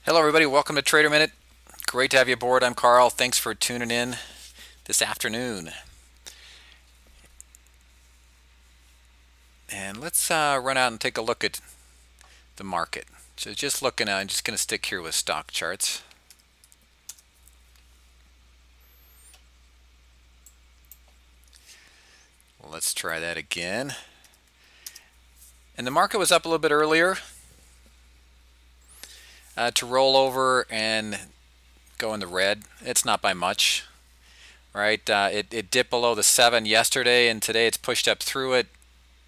Hello, everybody. Welcome to Trader Minute. Great to have you aboard. I'm Carl. Thanks for tuning in this afternoon. And let's run out and take a look at the market. So just looking at, I'm just going to stick here with stock charts. Well, let's try that again. And the market was up a little bit earlier to roll over and go in the red. It's not by much, right? It dipped below the 7 yesterday, and today it's pushed up through it,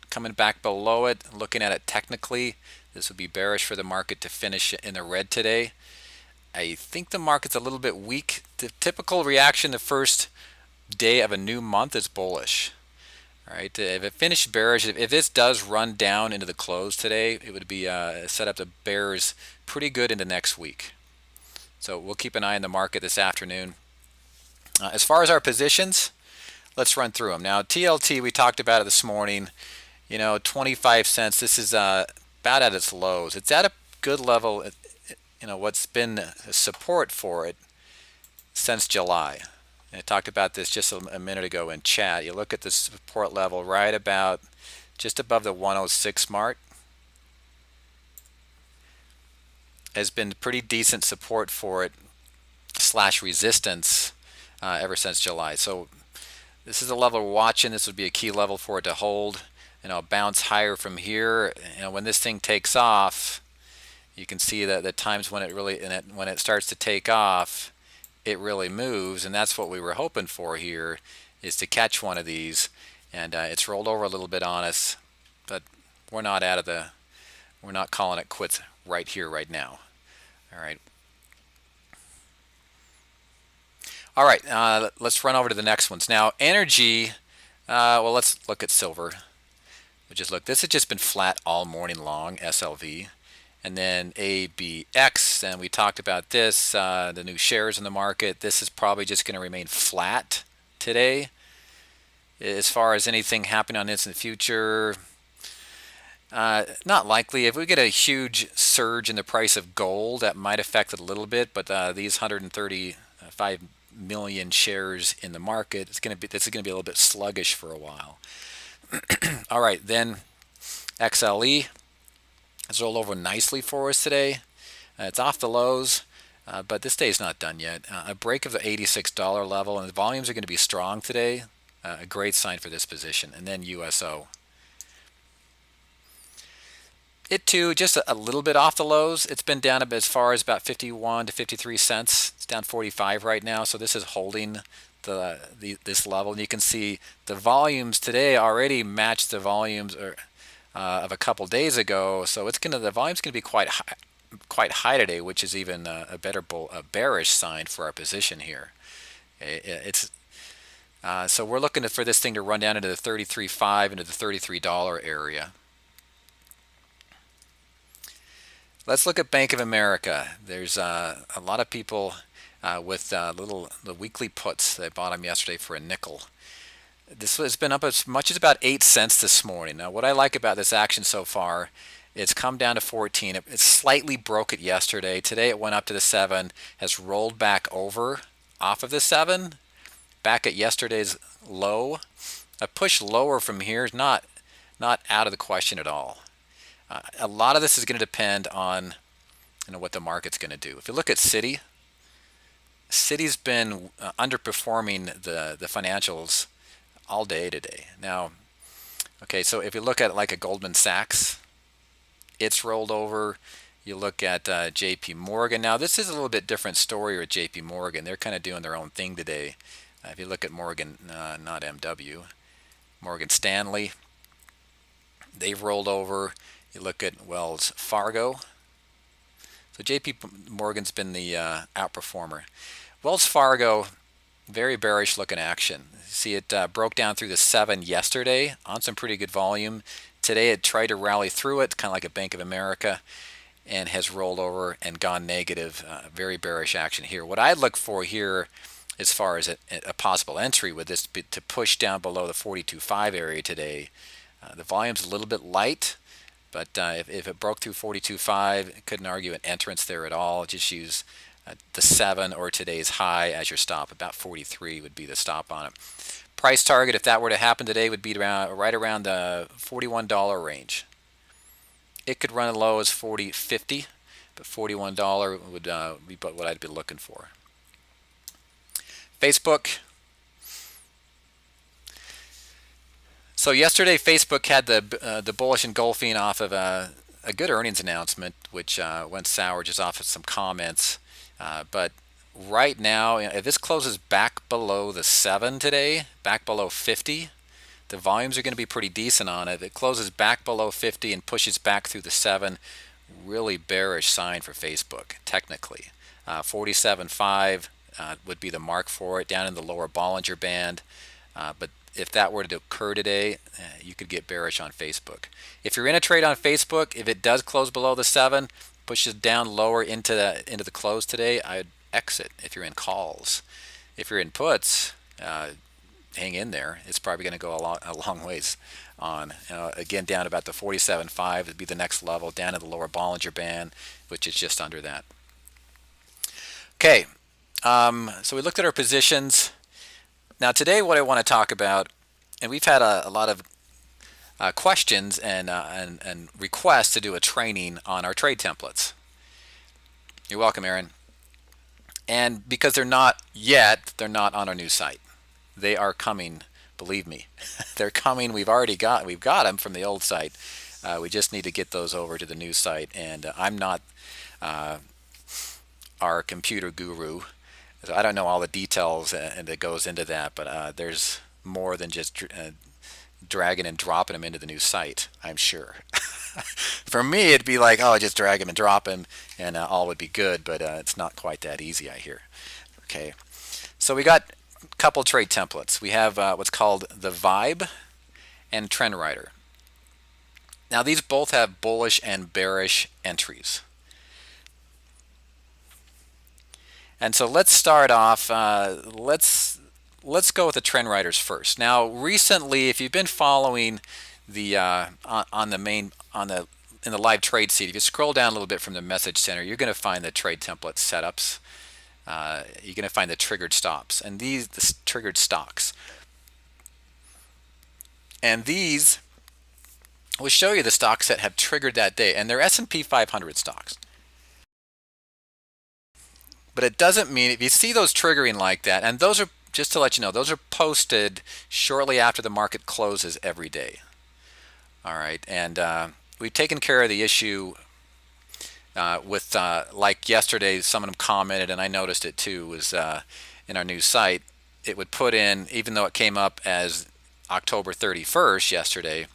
coming back below it. Looking at it technically, this would be bearish for the market to finish in the red today. I think the market's a little bit weak. The typical reaction the first day of a new month is bullish. All right, if it finished bearish, if this does run down into the close today, it would be set up to bears pretty good into next week. So we'll keep an eye on the market this afternoon. As far as our positions, let's run through them. Now, TLT, we talked about it this morning. 25 cents. This is about at its lows. It's at a good level. What's been support for it since July. And I talked about this just a minute ago in chat. You look at the support level right about just above the 106 mark. Has been pretty decent support for it / resistance ever since July. So this is a level we're watching. This would be a key level for it to hold. Bounce higher from here. When this thing takes off, you can see that the times when it starts to take off, it really moves, and that's what we were hoping for here, is to catch one of these. And it's rolled over a little bit on us, but we're not calling it quits right here, right now. All right. Let's run over to the next ones now. Energy. Well, let's look at silver. This has just been flat all morning long, SLV. And then ABX, and we talked about this, the new shares in the market. This is probably just going to remain flat today. As far as anything happening on this in the future, not likely. If we get a huge surge in the price of gold, that might affect it a little bit, but these 135 million shares in the market, this is going to be a little bit sluggish for a while. All right, then XLE has rolled over nicely for us today. It's off the lows, but this day's not done yet. A break of the $86 level, and the volumes are going to be strong today. A great sign for this position. And then USO. It too, just a little bit off the lows. It's been down a bit as far as about 51 to 53 cents. It's down 45 right now, so this is holding this level. And you can see the volumes today already match the volumes of a couple days ago. So the volume's going to be quite high today, which is even a bearish sign for our position here. So we're looking for this thing to run down into the 33.5 into the $33 area. Let's look at Bank of America. There's a lot of people with the weekly puts. They bought them yesterday for a nickel. This has been up as much as about 8 cents this morning. Now, what I like about this action so far, it's come down to 14. It slightly broke it yesterday. Today it went up to the 7, has rolled back over off of the 7, back at yesterday's low. A push lower from here is not out of the question at all. A lot of this is going to depend on what the market's going to do. If you look at Citi's been underperforming the financials all day today. Now, okay, so if you look at like a Goldman Sachs, it's rolled over. You look at JP Morgan. Now, this is a little bit different story with JP Morgan. They're kind of doing their own thing today. If you look at Morgan, not MW, Morgan Stanley, they've rolled over. You look at Wells Fargo. So JP Morgan's been the outperformer. Wells Fargo, very bearish looking action. See, it broke down through the 7 yesterday on some pretty good volume. Today it tried to rally through it, kind of like a Bank of America, and has rolled over and gone negative. Very bearish action here. What I look for here, as far as a possible entry with this, to push down below the 42.5 area today. The volume's a little bit light. But if it broke through 42.5, couldn't argue an entrance there at all. Just use the 7 or today's high as your stop. About 43 would be the stop on it. Price target, if that were to happen today, would be right around the $41 range. It could run as low as 40.50, but $41 would be what I'd be looking for. Facebook. So yesterday, Facebook had the bullish engulfing off of a good earnings announcement, which went sour just off of some comments. But right now, if this closes back below the 7 today, back below 50, the volumes are going to be pretty decent on it. If it closes back below 50 and pushes back through the 7, really bearish sign for Facebook, technically. 47.5 would be the mark for it, down in the lower Bollinger Band. But if that were to occur today, you could get bearish on Facebook. If you're in a trade on Facebook, if it does close below the 7, pushes down lower into the close today, I'd exit if you're in calls. If you're in puts, hang in there. It's probably going to go a long ways on. Again, down about the 47.5 would be the next level, down to the lower Bollinger Band, which is just under that. Okay, so we looked at our positions. Now today what I want to talk about, and we've had a lot of questions and requests to do a training on our trade templates. You're welcome, Aaron. And because they're not yet, they're not on our new site. They are coming, believe me. They're coming. We've got them from the old site. We just need to get those over to the new site. And I'm not our computer guru. So I don't know all the details that goes into that, but there's more than just dragging and dropping them into the new site, I'm sure. For me, it'd be like, oh, just drag them and drop them, and all would be good, but it's not quite that easy, I hear. Okay, so we got a couple trade templates. We have what's called the Vibe and TrendRider. Now, these both have bullish and bearish entries. And so let's start off, let's go with the TrendRiders first. Now recently, if you've been following the in the live trade feed, if you scroll down a little bit from the message center, you're going to find the trade template setups. You're going to find the triggered stops and the triggered stocks. And these will show you the stocks that have triggered that day, and they're S&P 500 stocks. But it doesn't mean, if you see those triggering like that, and those are, just to let you know, those are posted shortly after the market closes every day. All right, and we've taken care of the issue with, like yesterday, some of them commented, and I noticed it too, was in our new site, it would put in, even though it came up as October 31st yesterday,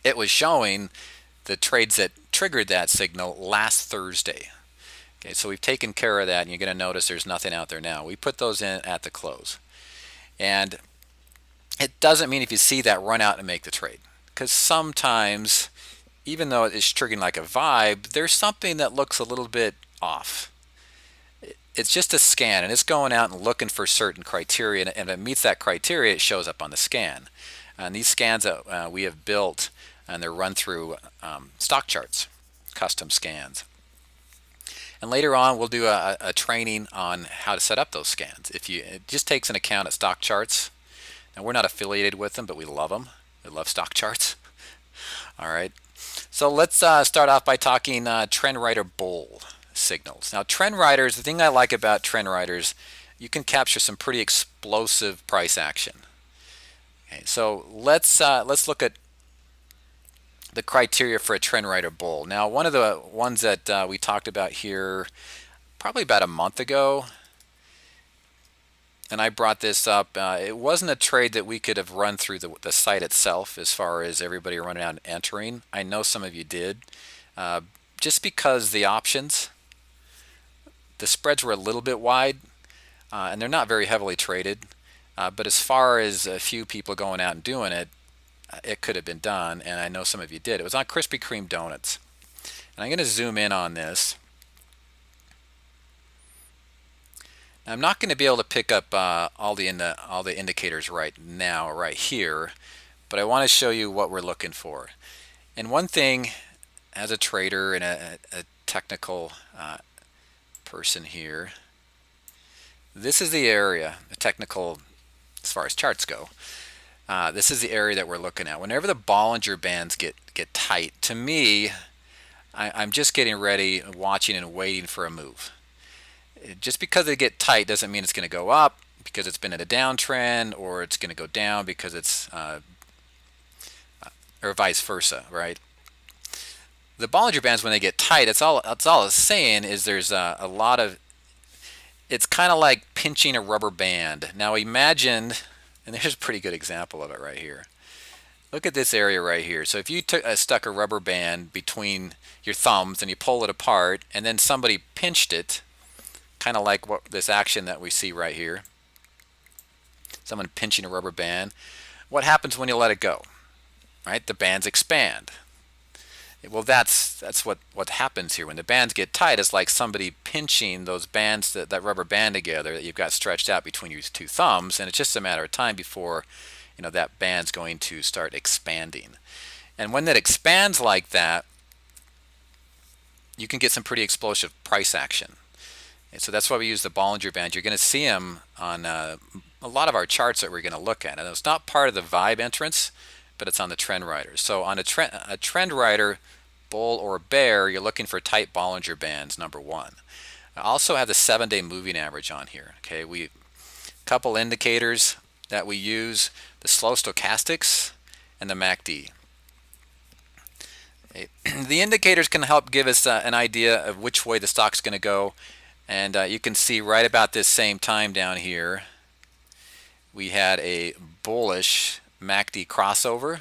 it was showing the trades that triggered that signal last Thursday. Okay, so we've taken care of that, and you're going to notice there's nothing out there now. We put those in at the close. And it doesn't mean if you see that, run out and make the trade. Because sometimes, even though it's triggering like a vibe, there's something that looks a little bit off. It's just a scan, and it's going out and looking for certain criteria, and if it meets that criteria, it shows up on the scan. And these scans that we have built, and they're run through stock charts, custom scans. And later on, we'll do a training on how to set up those scans. It just takes an account at stock charts. Now, we're not affiliated with them, but we love them. We love stock charts. All right. So let's start off by talking TrendRider bull signals. Now, TrendRiders, the thing I like about TrendRiders, you can capture some pretty explosive price action. Okay, so let's look at the criteria for a TrendRider bull. Now, one of the ones that we talked about here probably about a month ago, and I brought this up, it wasn't a trade that we could have run through the site itself as far as everybody running out and entering. I know some of you did. Just because the options, the spreads were a little bit wide, and they're not very heavily traded. But as far as a few people going out and doing it, it could have been done, and I know some of you did. It was on Krispy Kreme donuts. And I'm going to zoom in on this. Now, I'm not going to be able to pick up all the indicators right now, right here, but I want to show you what we're looking for. And one thing as a trader and a technical person here, this is the area, the technical, as far as charts go. This is the area that we're looking at. Whenever the Bollinger Bands get tight, to me, I'm just getting ready, watching and waiting for a move. Just because they get tight doesn't mean it's going to go up because it's been in a downtrend, or it's going to go down because it's, or vice versa, right? The Bollinger Bands, when they get tight, it's all it's saying is there's a lot of, it's kind of like pinching a rubber band. Now imagine, and there's a pretty good example of it right here. Look at this area right here. So if you stuck a rubber band between your thumbs and you pull it apart, and then somebody pinched it, kind of like what this action that we see right here, someone pinching a rubber band, what happens when you let it go? Right? The bands expand. Well, that's what happens here. When the bands get tight, it's like somebody pinching those bands, that rubber band together that you've got stretched out between your two thumbs, and it's just a matter of time before, you know, that band's going to start expanding. And when that expands like that, you can get some pretty explosive price action. And so that's why we use the Bollinger Band. You're going to see them on a lot of our charts that we're going to look at. And it's not part of the Vibe entrance, but it's on the trend riders. So on a trend rider, bull or bear, you're looking for tight Bollinger Bands, number one. I also have the 7-day moving average on here. Okay, we couple indicators that we use: the slow stochastics and the MACD. Okay. The indicators can help give us an idea of which way the stock's going to go, and you can see right about this same time down here we had a bullish MACD crossover,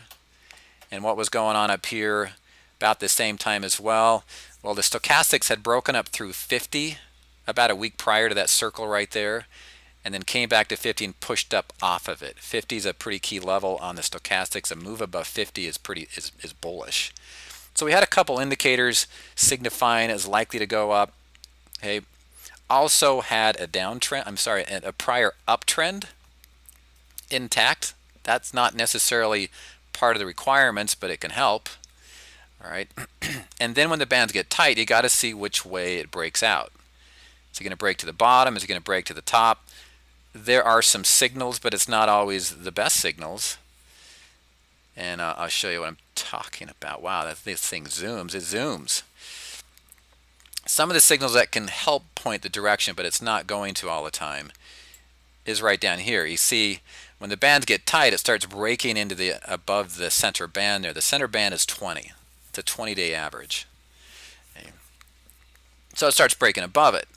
and what was going on up here about the same time as well. Well, the stochastics had broken up through 50 about a week prior to that circle right there, and then came back to 50 and pushed up off of it. 50 is a pretty key level on the stochastics. A move above 50 is bullish. So we had a couple indicators signifying as likely to go up. Okay, also had a downtrend. I'm sorry, a prior uptrend intact. That's not necessarily part of the requirements, but it can help. All right, and then when the bands get tight, you got to see which way it breaks out. Is it going to break to the bottom? Is it going to break to the top? There are some signals, but it's not always the best signals. And I'll show you what I'm talking about. Wow, this thing zooms. It zooms. Some of the signals that can help point the direction, but it's not going to all the time, is right down here. You see, when the bands get tight, it starts breaking into the above the center band there. The center band is 20. It's a 20-day average. Okay. So it starts breaking above it.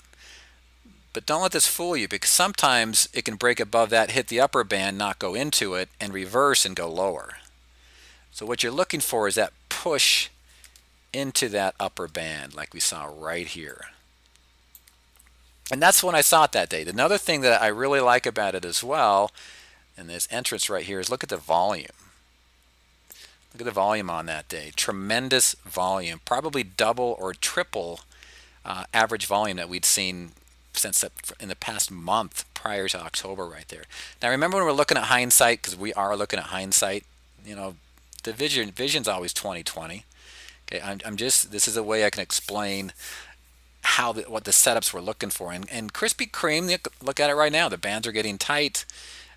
But don't let this fool you, because sometimes it can break above that, hit the upper band, not go into it, and reverse and go lower. So what you're looking for is that push into that upper band, like we saw right here. And that's when I saw it that day. Another thing that I really like about it as well, and this entrance right here, is look at the volume. Look at the volume on that day. Tremendous volume, probably double or triple average volume that we'd seen since in the past month prior to October right there. Now remember, when we're looking at hindsight, because we are looking at hindsight, you know, the vision's always 20/20. Okay, I'm just, this is a way I can explain how what the setups we're looking for. And Krispy Kreme, look at it right now. The bands are getting tight.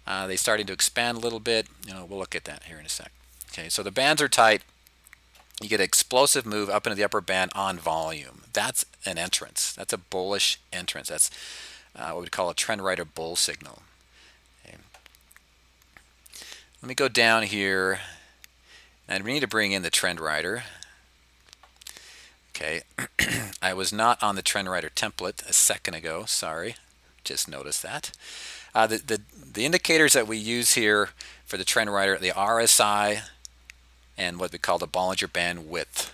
They're starting to expand a little bit. You know, we'll look at that here in a sec. Okay, so the bands are tight. You get an explosive move up into the upper band on volume. That's an entrance. That's a bullish entrance. That's what we call a trend rider bull signal. Okay. Let me go down here, and we need to bring in the trend rider. Okay, I was not on the trend rider template a second ago. Sorry, just noticed that. The indicators that we use here for the trend rider, the RSI, and what we call the Bollinger Band width.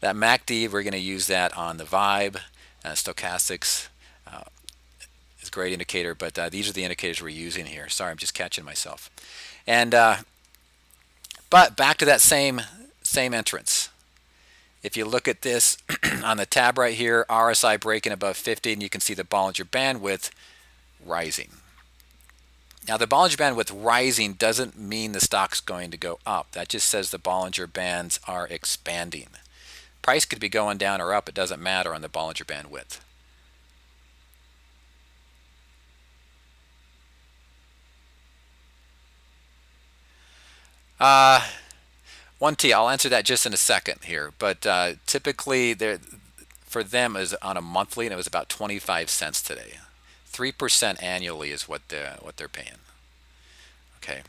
That MACD, we're going to use that on the Vibe. Stochastics is a great indicator, but these are the indicators we're using here. Sorry, I'm just catching myself. And but back to that same entrance. If you look at this on the tab right here, RSI breaking above 50, and you can see the Bollinger Band width rising. Now the Bollinger Band with rising doesn't mean the stock's going to go up. That just says the Bollinger Bands are expanding. Price could be going down or up. It doesn't matter on the Bollinger Band width. Uh, 1T, I'll answer that just in a second here. But typically, for them is on a monthly, and it was about 25 cents today. 3% annually is what they're paying. Okay.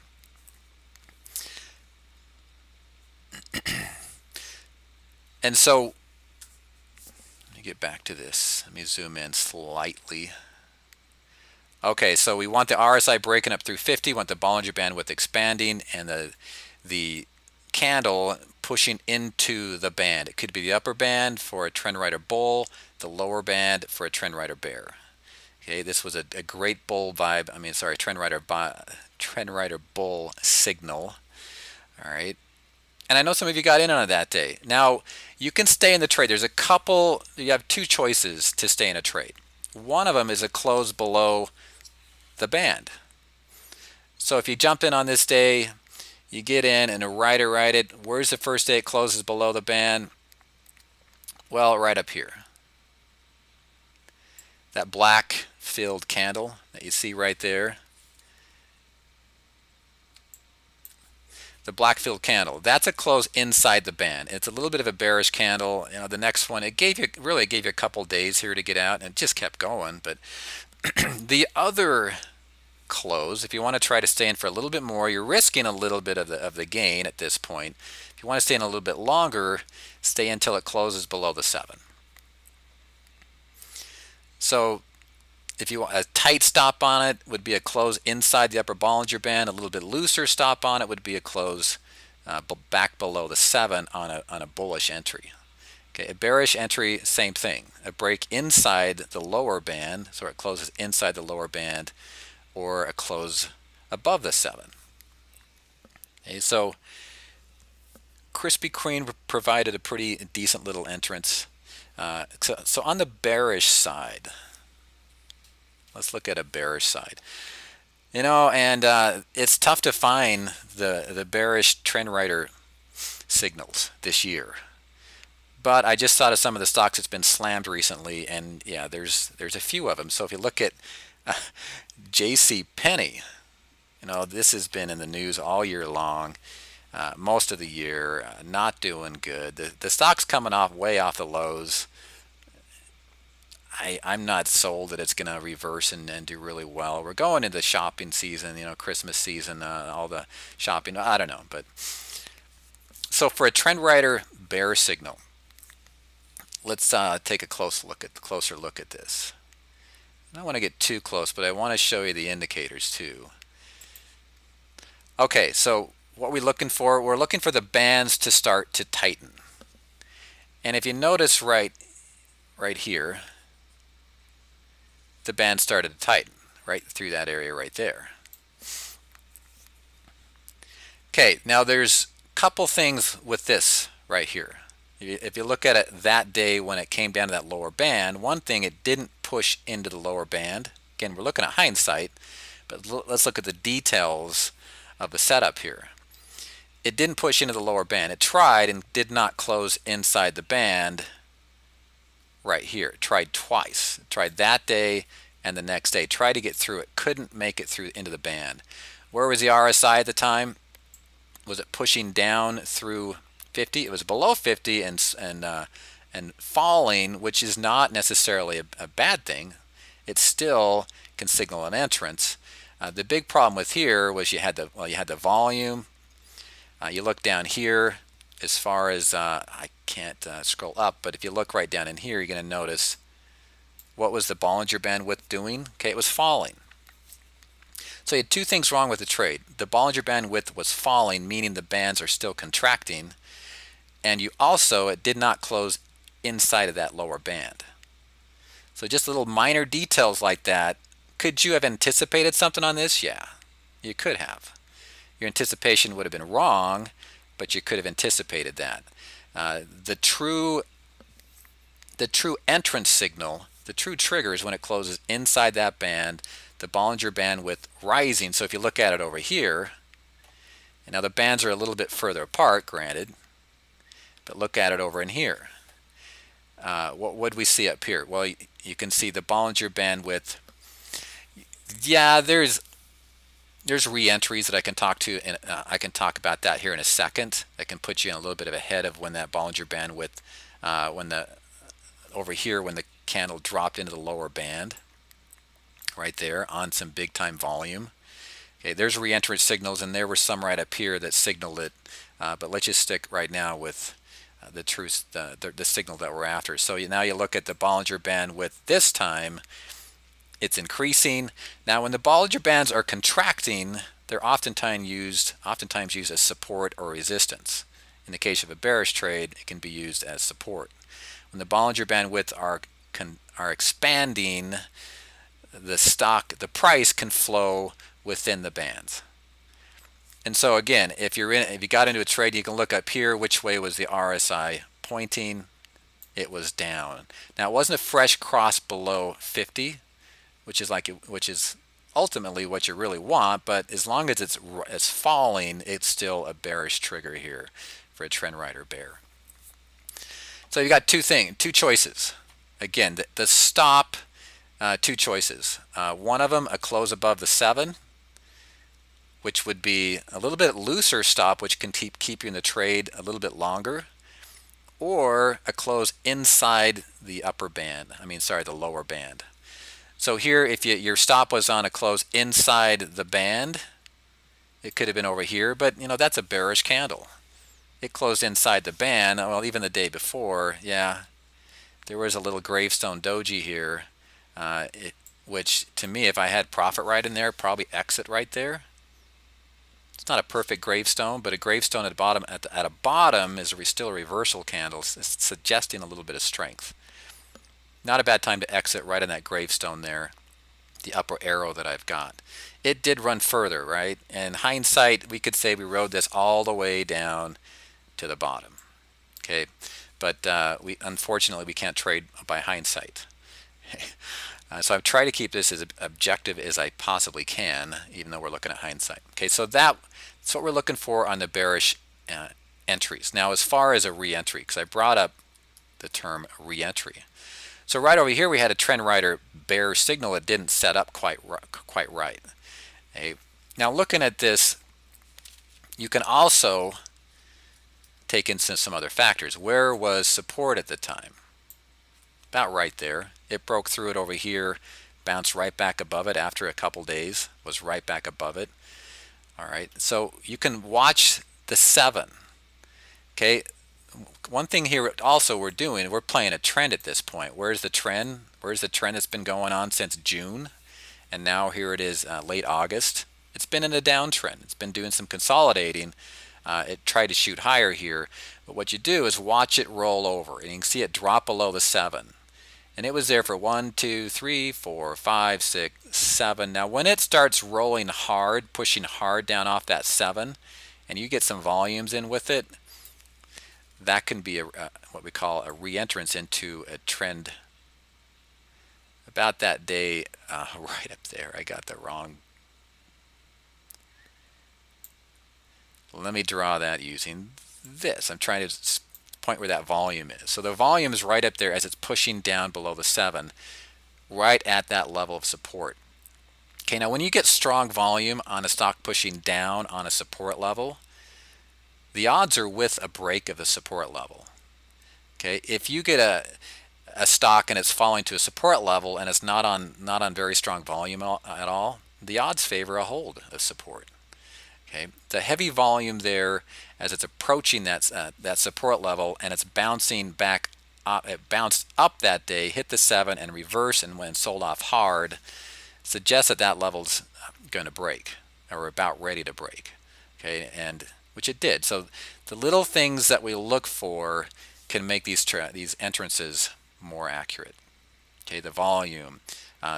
And so, let me get back to this. Let me zoom in slightly. Okay, so we want the RSI breaking up through 50, want the Bollinger Band width expanding, and the candle pushing into the band. It could be the upper band for a trend rider bull, the lower band for a trend rider bear. Okay, this was a great bull vibe. I mean, sorry, trend rider bull signal. All right. And I know some of you got in on it that day. Now, you can stay in the trade. There's a couple, you have two choices to stay in a trade. One of them is a close below the band. So if you jump in on this day, you get in and a rider ride it. Where's the first day it closes below the band? Well, right up here. That black filled candle that you see right there. The black filled candle, that's a close inside the band. It's a little bit of a bearish candle. You know, the next one, it gave you a couple days here to get out, and it just kept going. But the other close, if you want to try to stay in for a little bit more, you're risking a little bit of the gain at this point. If you want to stay in a little bit longer, stay until it closes below the 7. So if you want a tight stop on it, would be a close inside the upper Bollinger Band. A little bit looser stop on it would be a close back below the 7 on a bullish entry. Okay, a bearish entry, same thing. A break inside the lower band, so it closes inside the lower band, or a close above the 7. Okay, so Krispy Kreme provided a pretty decent little entrance. So on the bearish side, let's look at a bearish side. You know, and it's tough to find the bearish trend rider signals this year. But I just thought of some of the stocks that's been slammed recently, and yeah, there's a few of them. So if you look at J.C. Penney, you know, this has been in the news all year long, most of the year, not doing good. The stock's coming off way off the lows. I'm not sold that it's going to reverse and do really well. We're going into shopping season, you know, Christmas season, all the shopping. I don't know, but so for a trend rider bear signal, let's take a closer look at this. I don't want to get too close, but I want to show you the indicators too. Okay, so what we're looking for, we're looking for the bands to start to tighten. And if you notice right here, the band started to tighten right through that area right there. Okay, now there's a couple things with this right here. If you look at it that day when it came down to that lower band, one thing, it didn't push into the lower band. Again, we're looking at hindsight, but let's look at the details of the setup here. It didn't push into the lower band. It tried and did not close inside the band right here. It tried twice. It tried that day and the next day. Tried to get through it. Couldn't make it through into the band. Where was the RSI at the time? Was it pushing down through 50? It was below 50 and falling, which is not necessarily a bad thing. It still can signal an entrance. The big problem with here was you had the volume. You look down here. As far as I can't scroll up, but if you look right down in here, you're going to notice what was the Bollinger Band width doing? Okay, it was falling. So you had two things wrong with the trade. The Bollinger Band width was falling, meaning the bands are still contracting, and it did not close inside of that lower band. So just little minor details like that. Could you have anticipated something on this? Yeah, you could have. Your anticipation would have been wrong, but you could have anticipated that. The true entrance signal, the true trigger is when it closes inside that band, the Bollinger Bandwidth rising. So if you look at it over here, and now the bands are a little bit further apart, granted, but look at it over in here. What would we see up here? Well, you can see the Bollinger Bandwidth. Yeah, there's re-entries that I can talk to, and I can talk about that here in a second. That can put you in a little bit of ahead of when that Bollinger Bandwidth, over here when the candle dropped into the lower band, right there on some big time volume. Okay, there's re-entry signals, and there were some right up here that signaled it. But let's just stick right now with the signal that we're after. So now you look at the Bollinger Bandwidth this time. It's increasing. Now when the Bollinger Bands are contracting, they're oftentimes used as support or resistance. In the case of a bearish trade, it can be used as support. When the Bollinger Bandwidth are expanding, the price can flow within the bands. And so again, if you got into a trade, you can look up here, which way was the RSI pointing? It was down. Now it wasn't a fresh cross below 50, which is ultimately what you really want, but as long as it's falling, it's still a bearish trigger here for a trend rider bear. So you got two choices. Again, the stop, two choices. One of them, a close above the 7, which would be a little bit looser stop, which can keep you in the trade a little bit longer, or a close inside the the lower band. So here, if your stop was on a close inside the band, it could have been over here, but that's a bearish candle. It closed inside the band. Well, even the day before, yeah, there was a little gravestone doji here, which to me, if I had profit right in there, probably exit right there. It's not a perfect gravestone, but a gravestone at the bottom at a bottom is still a reversal candle, it's suggesting a little bit of strength. Not a bad time to exit right on that gravestone there, the upper arrow that I've got. It did run further, right? In hindsight, we could say we rode this all the way down to the bottom. Okay, but unfortunately we can't trade by hindsight. So I've tried to keep this as objective as I possibly can, even though we're looking at hindsight. Okay, so that's what we're looking for on the bearish entries. Now, as far as a re-entry, because I brought up the term re-entry. So right over here, we had a trend rider bear signal that didn't set up quite right. Okay. Now, looking at this, you can also take into some other factors. Where was support at the time? About right there. It broke through it over here, bounced right back above it after a couple days, was right back above it. All right, so you can watch the 7. Okay, one thing here also we're playing a trend at this point. Where's the trend? Where's the trend that's been going on since June? And now here it is, late August. It's been in a downtrend. It's been doing some consolidating. It tried to shoot higher here, but what you do is watch it roll over, and you can see it drop below the 7. And it was there for 1, 2, 3, 4, 5, 6, 7. Now when it starts rolling hard, pushing hard down off that 7, and you get some volumes in with it, that can be what we call a re-entrance into a trend. About that day, right up there, I got the wrong. Let me draw that using this. I'm trying to point where that volume is. So the volume is right up there as it's pushing down below the 7, right at that level of support. Okay, now when you get strong volume on a stock pushing down on a support level, the odds are with a break of the support level. Okay, if you get a stock and it's falling to a support level and it's not on very strong volume at all, the odds favor a hold of support. Okay, the heavy volume there as it's approaching that support level, and it's bouncing back up. It bounced up that day, hit the 7 and reverse, and when sold off hard, suggests that level's going to break or about ready to break. Okay, and which it did. So the little things that we look for can make these entrances more accurate. Okay, the volume,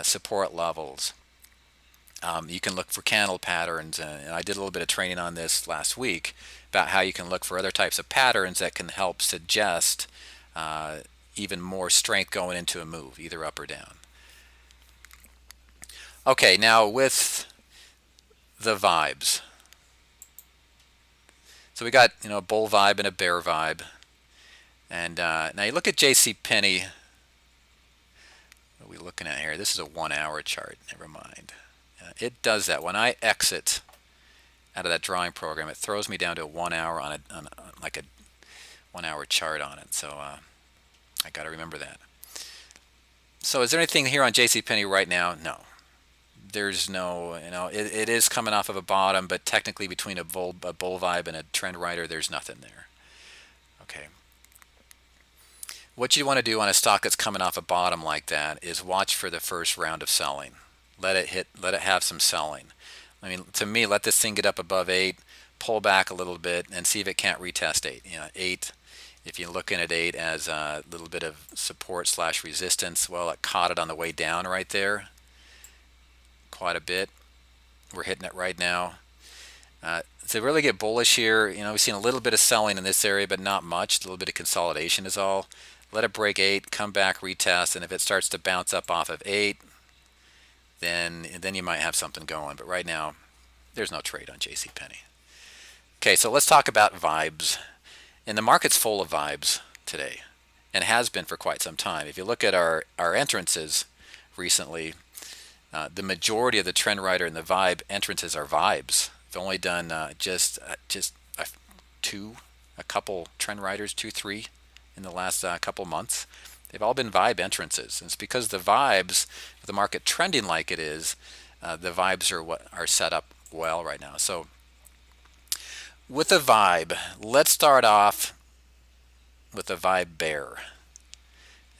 support levels. You can look for candle patterns, and I did a little bit of training on this last week about how you can look for other types of patterns that can help suggest even more strength going into a move, either up or down. Okay, now with the vibes. So we got, a bull vibe and a bear vibe. And now you look at JC Penney. What are we looking at here? This is a 1 hour chart. Never mind. It does that. When I exit out of that drawing program, it throws me down to a 1 hour on like a 1 hour chart on it. So I got to remember that. So is there anything here on JCPenney right now? No. There's no, it is coming off of a bottom, but technically between a bull vibe and a trend rider, there's nothing there. Okay. What you want to do on a stock that's coming off a bottom like that is watch for the first round of selling. Let it have some selling. I mean, to me, let this thing get up above 8, pull back a little bit, and see if it can't retest 8. 8, if you're looking at 8 as a little bit of support slash resistance, well, it caught it on the way down right there quite a bit. We're hitting it right now. To really get bullish here, we've seen a little bit of selling in this area, but not much. A little bit of consolidation is all. Let it break 8, come back, retest, and if it starts to bounce up off of 8, then you might have something going. But right now, there's no trade on JCPenney. Okay, so let's talk about vibes. And the market's full of vibes today, and has been for quite some time. If you look at our entrances recently, the majority of the trend rider and the vibe entrances are vibes. We've only done just a couple trend riders, 2, 3 in the last couple months. They've all been vibe entrances. And it's because the vibes, the market trending like it is, the vibes are what are set up well right now. So with the vibe, let's start off with the vibe bear.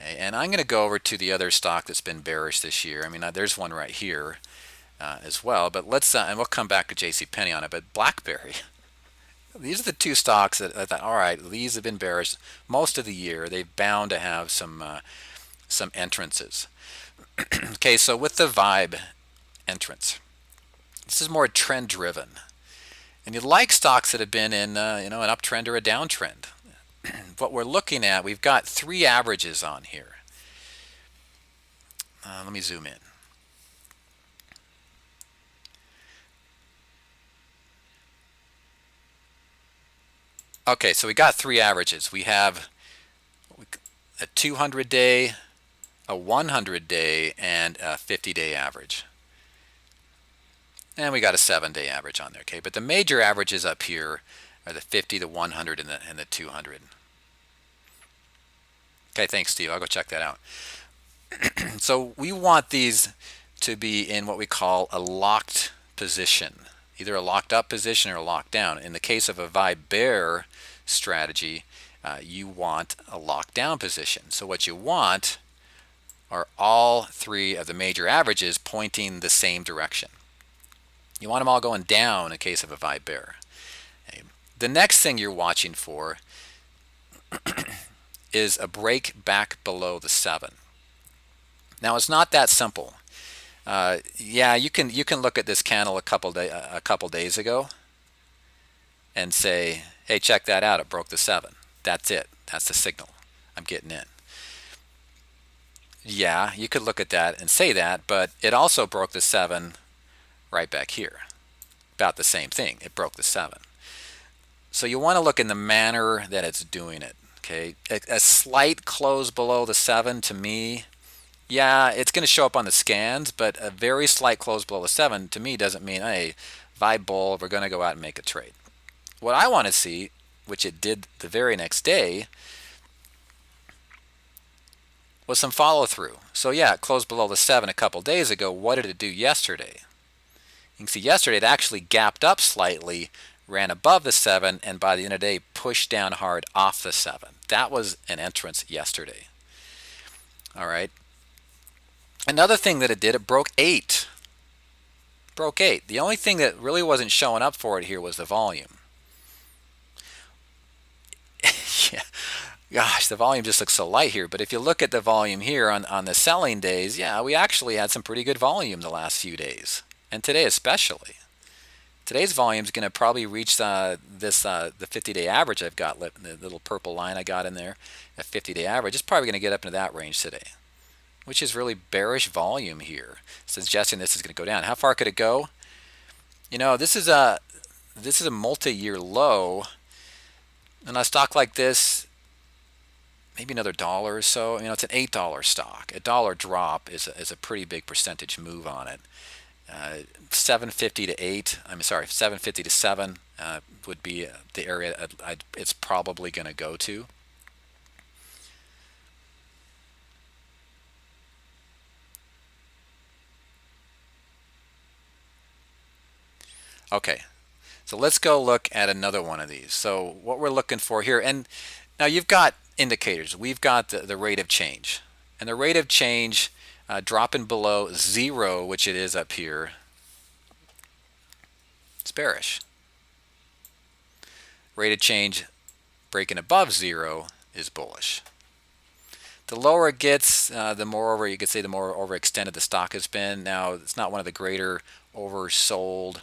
Okay, and I'm going to go over to the other stock that's been bearish this year. I mean, there's one right here as well. But let's, and we'll come back to JCPenney on it. But BlackBerry, these are the two stocks that I thought, all right, these have been bearish most of the year. They're bound to have some entrances. Okay, so with the vibe entrance, this is more trend driven. And you like stocks that have been in an uptrend or a downtrend. What we're looking at, we've got 3 averages on here. Let me zoom in. Okay, so we got 3 averages. We have a 200-day, a 100-day, and a 50-day average. And we got a 7-day average on there. Okay, but the major averages up here are the 50, the 100, and the 200. Okay, thanks, Steve. I'll go check that out. So we want these to be in what we call a locked position, either a locked up position or a locked down. In the case of a vibe bear strategy, you want a locked down position. So what you want are all 3 of the major averages pointing the same direction. You want them all going down in the case of a vibe bear. Okay. The next thing you're watching for is a break back below the 7. Now it's not that simple. Yeah, you can look at this candle a couple days ago and say, hey, check that out, it broke the 7. That's it. That's the signal. I'm getting in. Yeah, you could look at that and say that, but it also broke the 7 right back here. About the same thing. It broke the 7. So you want to look in the manner that it's doing it. Okay, a slight close below the 7 to me, yeah, it's going to show up on the scans, but a very slight close below the 7 to me doesn't mean, hey, vibe bull, we're going to go out and make a trade. What I want to see, which it did the very next day, was some follow through. So yeah, it closed below the 7 a couple days ago. What did it do yesterday? You can see yesterday it actually gapped up slightly, ran above the 7, and by the end of the day pushed down hard off the 7. That was an entrance yesterday. All right. Another thing that it did, it broke 8. Broke 8. The only thing that really wasn't showing up for it here was the volume. Yeah. Gosh, the volume just looks so light here. But if you look at the volume here on the selling days, yeah, we actually had some pretty good volume the last few days. And today especially. Today's volume is going to probably reach the 50-day average I've got, the little purple line I got in there, a 50-day average. It's probably going to get up into that range today. which is really bearish volume here, suggesting this is going to go down. How far could it go? You know, this is a multi-year low, and a stock like this, maybe another dollar or so. You know, it's an $8 stock. A dollar drop is a pretty big percentage move on it. 750 to 8. I'm sorry, 750 to 7 would be the area it's probably going to go to. Okay, so let's go look at another one of these. So what we're looking for here, and now you've got indicators. We've got the rate of change, and the rate of change dropping below 0, which it is up here, it's bearish. Rate of change breaking above 0 is bullish. The lower it gets, the more you could say the more overextended the stock has been. Now, it's not one of the greater oversold,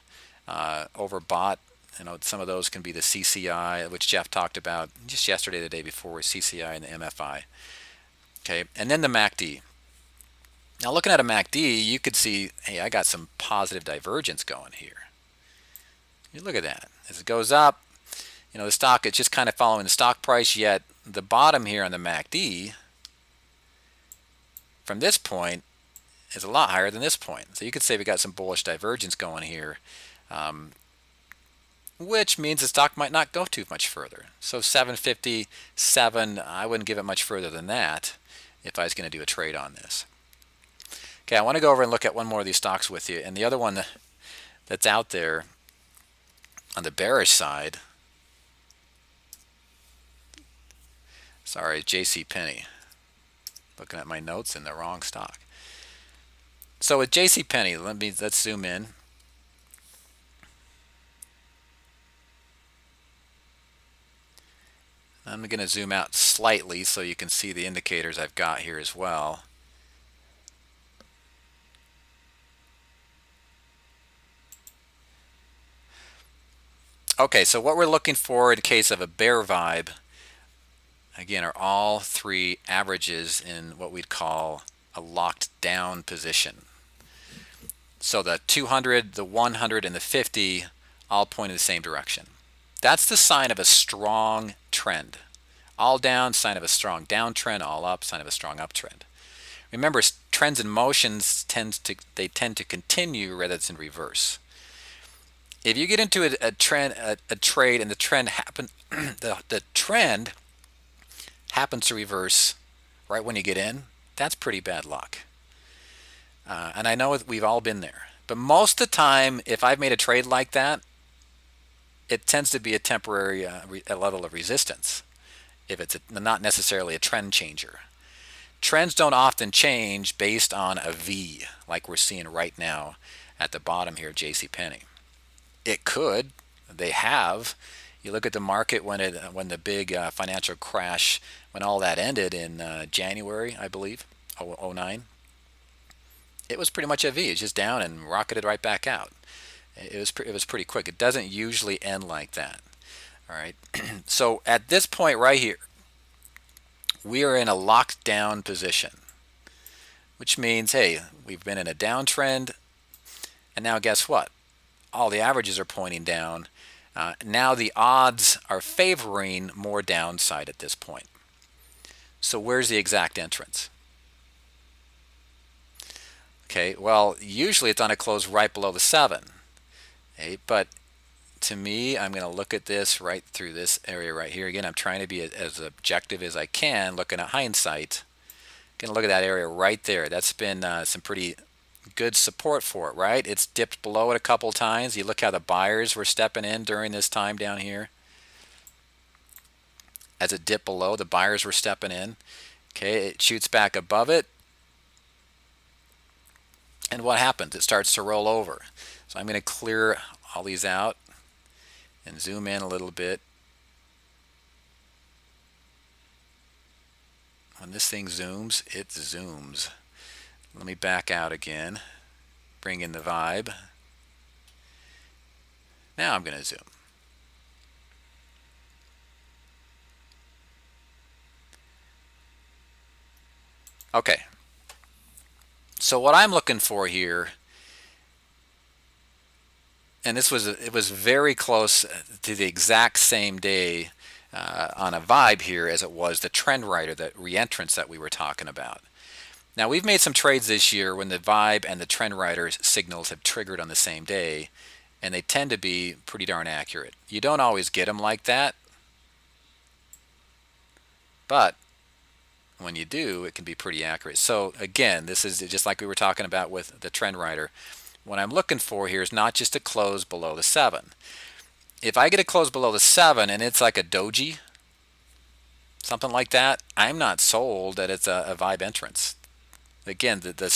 overbought. You know, some of those can be the CCI, which Jeff talked about just yesterday, the day before, CCI and the MFI. Okay, and then the MACD. Now, looking at a MACD, you could see, hey, I got some positive divergence going here. You look at that. As it goes up, you know, the stock is just kind of following the stock price, yet the bottom here on the MACD from this point is a lot higher than this point. So you could say we got some bullish divergence going here, which means the stock might not go too much further. So 757, I wouldn't give it much further than that if I was going to do a trade on this. Okay, I want to go over and look at one more of these stocks with you. And the other one that's out there on the bearish side, sorry, JCPenney. Looking at my notes in the wrong stock. So with JCPenney, let's zoom in. I'm going to zoom out slightly so you can see the indicators I've got here as well. Okay, so what we're looking for in case of a bear vibe, again, are all three averages in what we'd call a locked down position. So the 200, the 100, and the 50 all point in the same direction. That's the sign of a strong trend. All down, sign of a strong downtrend. All up, sign of a strong uptrend. Remember, trends and motions tend to continue rather than reverse. If you get into a trade and the trend the trend happens to reverse right when you get in, that's pretty bad luck. And I know we've all been there. But most of the time, if I've made a trade like that, it tends to be a temporary a level of resistance, if it's not necessarily a trend changer. Trends don't often change based on a V, like we're seeing right now at the bottom here, JCPenney. It could. They have. You look at the market when the big financial crash, when all that ended in January, I believe, 2009. It was pretty much a V. It's just down and rocketed right back out. It was pretty quick. It doesn't usually end like that. All right. So at this point right here, we are in a locked down position, which means, hey, we've been in a downtrend, and now guess what? All the averages are pointing down. Now the odds are favoring more downside at this point. So where's the exact entrance? Okay, well, usually it's on a close right below the 7. Okay, but to me, I'm going to look at this right through this area right here. Again, I'm trying to be as objective as I can, looking at hindsight. Going to look at that area right there. That's been some pretty good support for it, right? It's dipped below it a couple times. You look how the buyers were stepping in during this time down here. As it dipped below, the buyers were stepping in. Okay, it shoots back above it. And what happens? It starts to roll over. So I'm going to clear all these out and zoom in a little bit. When this thing zooms, it zooms. Let me back out again. Bring in the vibe. Now I'm going to zoom. Okay. So what I'm looking for here, and it was very close to the exact same day on a vibe here as it was the trend rider, the reentrance that we were talking about. Now we've made some trades this year when the vibe and the trend rider signals have triggered on the same day, and they tend to be pretty darn accurate. You don't always get them like that, but when you do, it can be pretty accurate. So again, this is just like we were talking about with the trend rider. What I'm looking for here is not just a close below the 7. If I get a close below the 7 and it's like a doji, something like that, I'm not sold that it's a vibe entrance. Again, the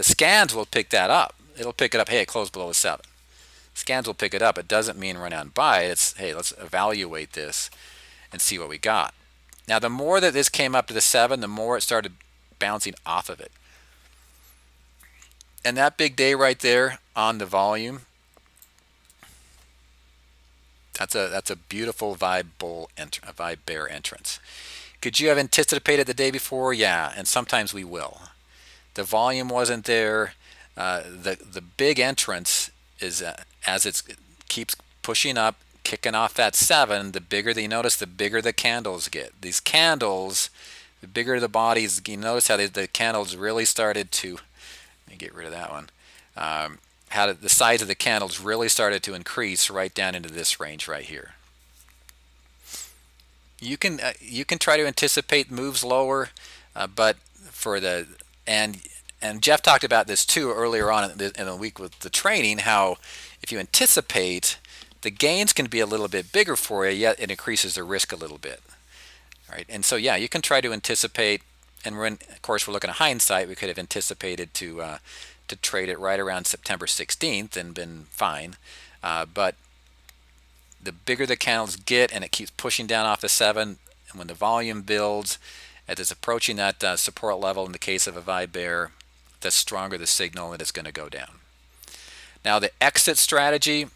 scans will pick that up. It'll pick it up, hey, it closed below a 7. Scans will pick it up. It doesn't mean run out and buy it. It's, hey, let's evaluate this and see what we got. Now, the more that this came up to the 7, the more it started bouncing off of it. And that big day right there on the volume, that's a beautiful vibe bear entrance. Could you have anticipated the day before? Yeah, and sometimes we will. The volume wasn't there. The big entrance is as it keeps pushing up, kicking off that 7. The bigger you notice, the bigger the candles get. These candles, the bigger the bodies. You notice how the candles really started to. Let me get rid of that one. How the size of the candles really started to increase right down into this range right here. You can try to anticipate moves lower, but for the and Jeff talked about this too earlier on in the week with the training, how if you anticipate, the gains can be a little bit bigger for you, yet it increases the risk a little bit. All right, and so yeah, you can try to anticipate, and of course we're looking at hindsight. We could have anticipated to trade it right around September 16th and been fine, but the bigger the candles get and it keeps pushing down off the 7, and when the volume builds as it's approaching that support level in the case of a vibe bear, the stronger the signal that it's going to go down. Now the exit strategy,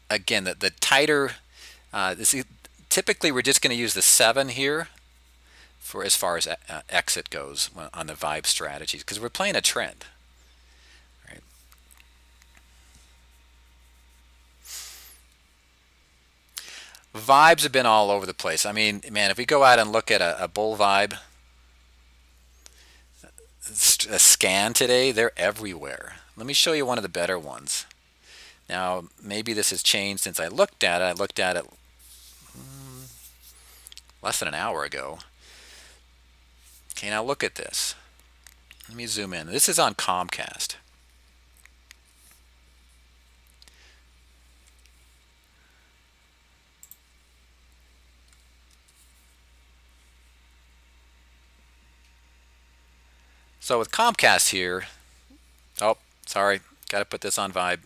again, the tighter, typically we're just going to use the 7 here for as far as exit goes on the vibe strategies, because we're playing a trend. Right? Vibes have been all over the place. I mean, man, if we go out and look at a bull vibe, a scan today, they're everywhere. Let me show you one of the better ones. Now, maybe this has changed since I looked at it. I looked at it less than an hour ago. Okay, now look at this. Let me zoom in. This is on Comcast. So with Comcast here, oh, sorry, got to put this on Vibe.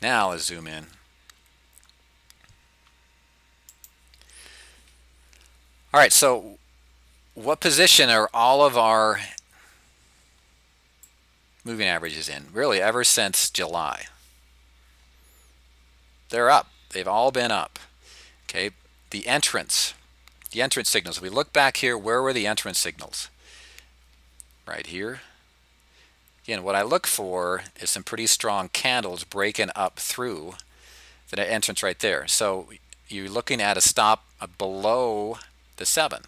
Now let's zoom in. All right, so what position are all of our moving averages in? Really, ever since July. They're up. They've all been up. Okay, the entrance signals. If we look back here, where were the entrance signals? Right here. Again, what I look for is some pretty strong candles breaking up through the entrance right there. So you're looking at a stop below the 7,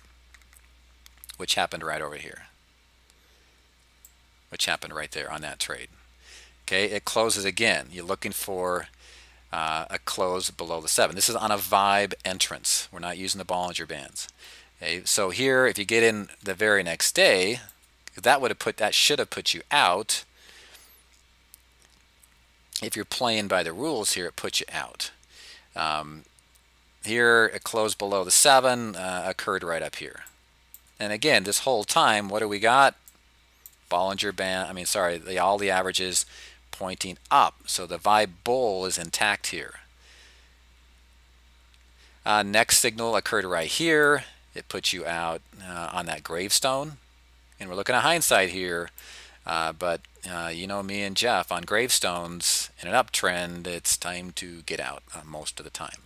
which happened right over here, which happened right there on that trade. Okay, it closes again. You're looking for a close below the 7. This is on a vibe entrance. We're not using the Bollinger Bands. Okay, so here, if you get in the very next day, that should have put you out. If you're playing by the rules here, it puts you out. Here, it closed below the 7, occurred right up here. And again, this whole time, what do we got? Bollinger Band, all the averages pointing up. So the vibe bull is intact here. Next signal occurred right here. It puts you out on that gravestone. And we're looking at hindsight here. But you know me and Jeff, on gravestones, in an uptrend, it's time to get out most of the time.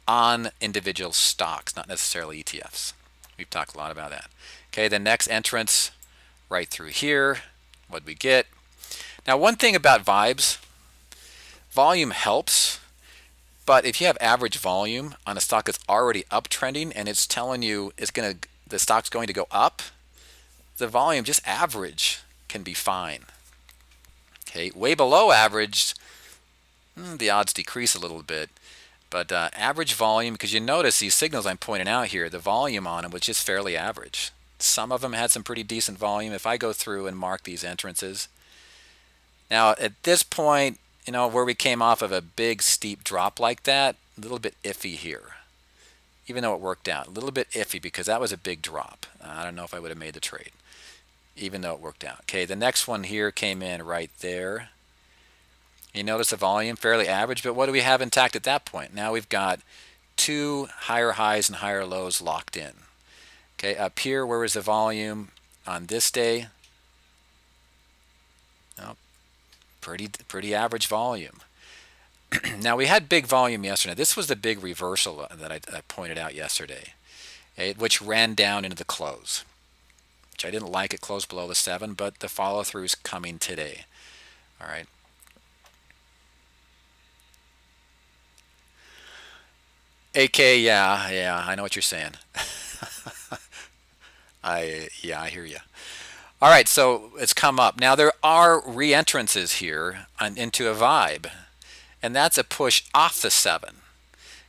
on individual stocks, not necessarily ETFs. We've talked a lot about that. Okay, the next entrance right through here. What we get? Now, one thing about vibes, volume helps, but if you have average volume on a stock that's already uptrending and it's telling you the stock's going to go up, the volume just average can be fine. Okay, way below average, the odds decrease a little bit. But average volume, because you notice these signals I'm pointing out here, the volume on them was just fairly average. Some of them had some pretty decent volume. If I go through and mark these entrances, now at this point, where we came off of a big steep drop like that, a little bit iffy here. Even though it worked out, a little bit iffy because that was a big drop. I don't know if I would have made the trade, even though it worked out. Okay, the next one here came in right there. You notice the volume, fairly average, but what do we have intact at that point? Now we've got two higher highs and higher lows locked in. Okay, up here, where was the volume on this day? Oh, pretty average volume. Now we had big volume yesterday. This was the big reversal that I pointed out yesterday, okay, which ran down into the close, which I didn't like. It closed below the 7, but the follow through is coming today. All right. AK, yeah, I know what you're saying. I hear you. All right, so it's come up. Now there are re-entrances here into a vibe, and that's a push off the 7.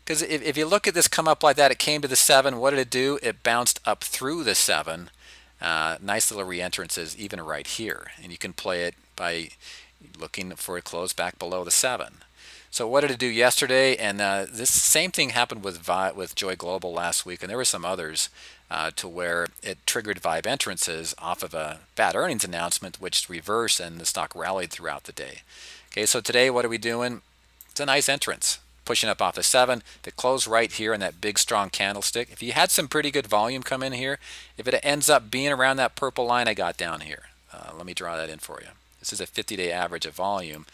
Because if you look at this come up like that, it came to the 7. What did it do? It bounced up through the 7. Nice little re-entrances even right here, and you can play it by looking for a close back below the 7. So what did it do yesterday? And this same thing happened with Joy Global last week, and there were some others to where it triggered vibe entrances off of a bad earnings announcement, which reversed and the stock rallied throughout the day. Okay, so today what are we doing? It's a nice entrance, pushing up off the 7 to close right here in that big strong candlestick. If you had some pretty good volume come in here, if it ends up being around that purple line I got down here, let me draw that in for you. This is a 50-day average of volume.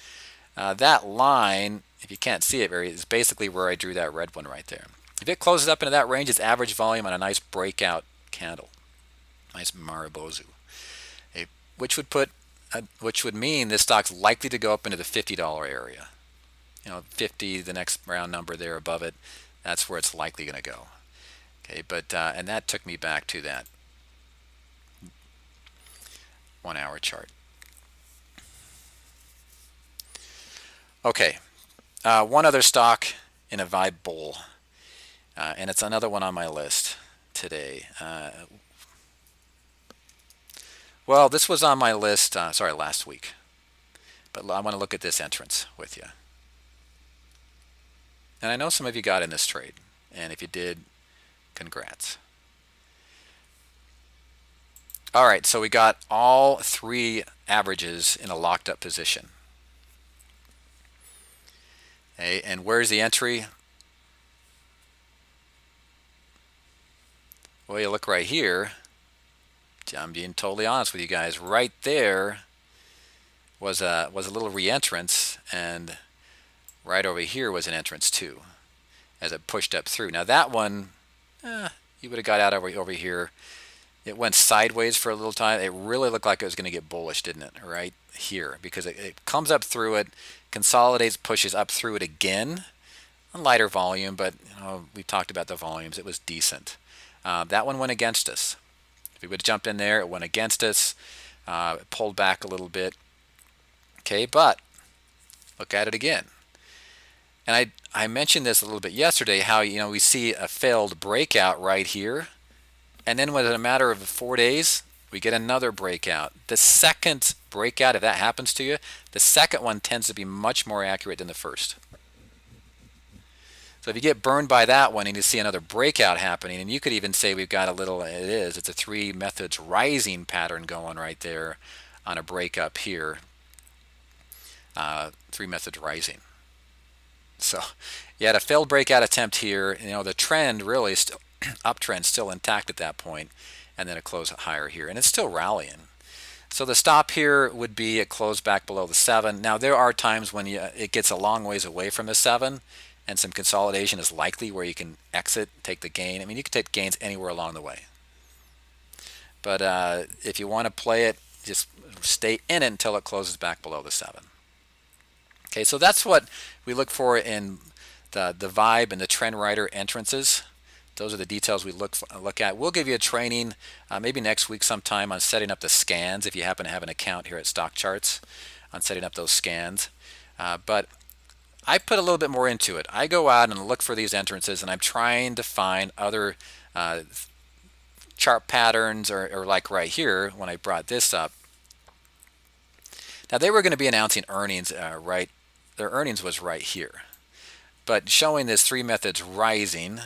That line, if you can't see it is basically where I drew that red one right there. If it closes up into that range, it's average volume on a nice breakout candle, nice Maribozu, which would mean this stock's likely to go up into the $50 area. 50, the next round number there above it, that's where it's likely going to go. Okay, but and that took me back to that 1 hour chart. Okay, one other stock in a vibe bowl, and it's another one on my list today. Well, this was on my list, last week, but I want to look at this entrance with you. And I know some of you got in this trade, and if you did, congrats. All right, so we got all 3 averages in a locked up position. Okay, and where's the entry? Well, you look right here. I'm being totally honest with you guys. Right there was a little re-entrance, and right over here was an entrance too, as it pushed up through. Now that one, you would have got out over here. It went sideways for a little time. It really looked like it was going to get bullish, didn't it? Right here, because it comes up through it, consolidates, pushes up through it again, a lighter volume, but we talked about the volumes. It was decent. That one went against us. If we would have jumped in there, it went against us. It pulled back a little bit. Okay, but look at it again. And I mentioned this a little bit yesterday, how we see a failed breakout right here, and then within a matter of 4 days, we get another breakout. The second breakout, if that happens to you, the second one tends to be much more accurate than the first. So if you get burned by that one and you see another breakout happening, and you could even say we've got it's a 3 methods rising pattern going right there on a breakup here. 3 methods rising. So you had a failed breakout attempt here. The trend really uptrend still intact at that point, and then a close higher here, and it's still rallying. So the stop here would be a close back below the 7. Now there are times when it gets a long ways away from the 7, and some consolidation is likely where you can exit, take the gain. I mean, you can take gains anywhere along the way. But if you want to play it, just stay in it until it closes back below the 7. Okay, so that's what we look for in the Vibe and the TrendRider entrances. Those are the details we look at. We'll give you a training maybe next week sometime on setting up the scans if you happen to have an account here at Stock Charts on setting up those scans. But I put a little bit more into it. I go out and look for these entrances, and I'm trying to find other chart patterns, or like right here when I brought this up. Now they were going to be announcing earnings, right? Their earnings was right here, but showing this 3 methods rising,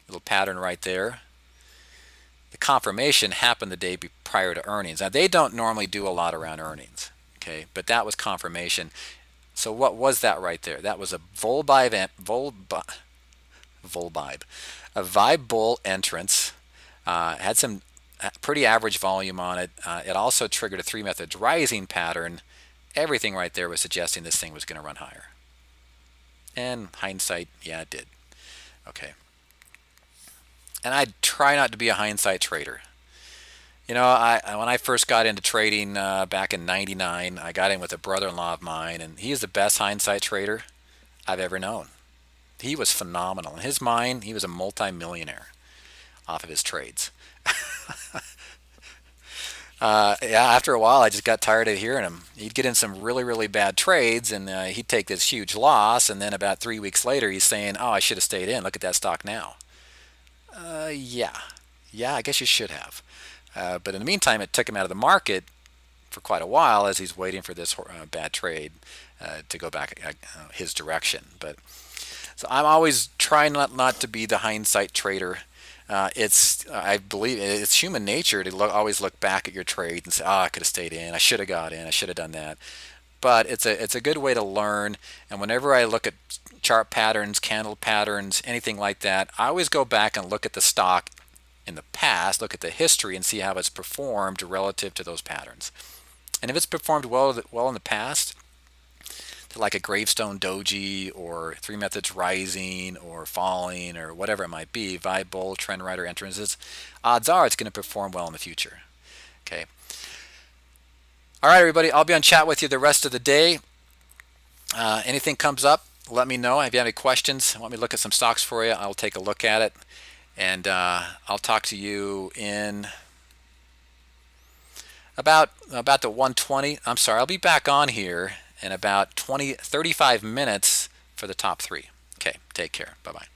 little pattern right there. The confirmation happened the day prior to earnings. Now they don't normally do a lot around earnings, okay? But that was confirmation. So what was that right there? That was a a Vibe bull entrance. Had some pretty average volume on it. It also triggered a 3 methods rising pattern. Everything right there was suggesting this thing was going to run higher. And hindsight, yeah, it did. Okay. And I try not to be a hindsight trader. You know, when I first got into trading back in '99, I got in with a brother-in-law of mine, and he is the best hindsight trader I've ever known. He was phenomenal. In his mind, he was a multi-millionaire off of his trades. Yeah, after a while, I just got tired of hearing him. He'd get in some really, really bad trades, and he'd take this huge loss, and then about 3 weeks later, he's saying, "Oh, I should have stayed in. Look at that stock now." Yeah, I guess you should have. But in the meantime, it took him out of the market for quite a while as he's waiting for this bad trade to go back his direction. But so I'm always trying not to be the hindsight trader. I believe it's human nature to always look back at your trade and say, "Oh, I could have stayed in. I should have got in. I should have done that." But it's a good way to learn. And whenever I look at chart patterns, candle patterns, anything like that, I always go back and look at the stock in the past, look at the history, and see how it's performed relative to those patterns. And if it's performed well in the past, like a Gravestone Doji or 3 methods rising or falling or whatever it might be, Vibe bull, TrendRider entrances, odds are it's going to perform well in the future. Okay. All right, everybody, I'll be on chat with you the rest of the day. Anything comes up, let me know. If you have any questions, want me to look at some stocks for you, I'll take a look at it. And I'll talk to you in about the 1:20. I'm sorry, I'll be back on here in about 35 minutes for the top 3. Okay, take care. Bye-bye.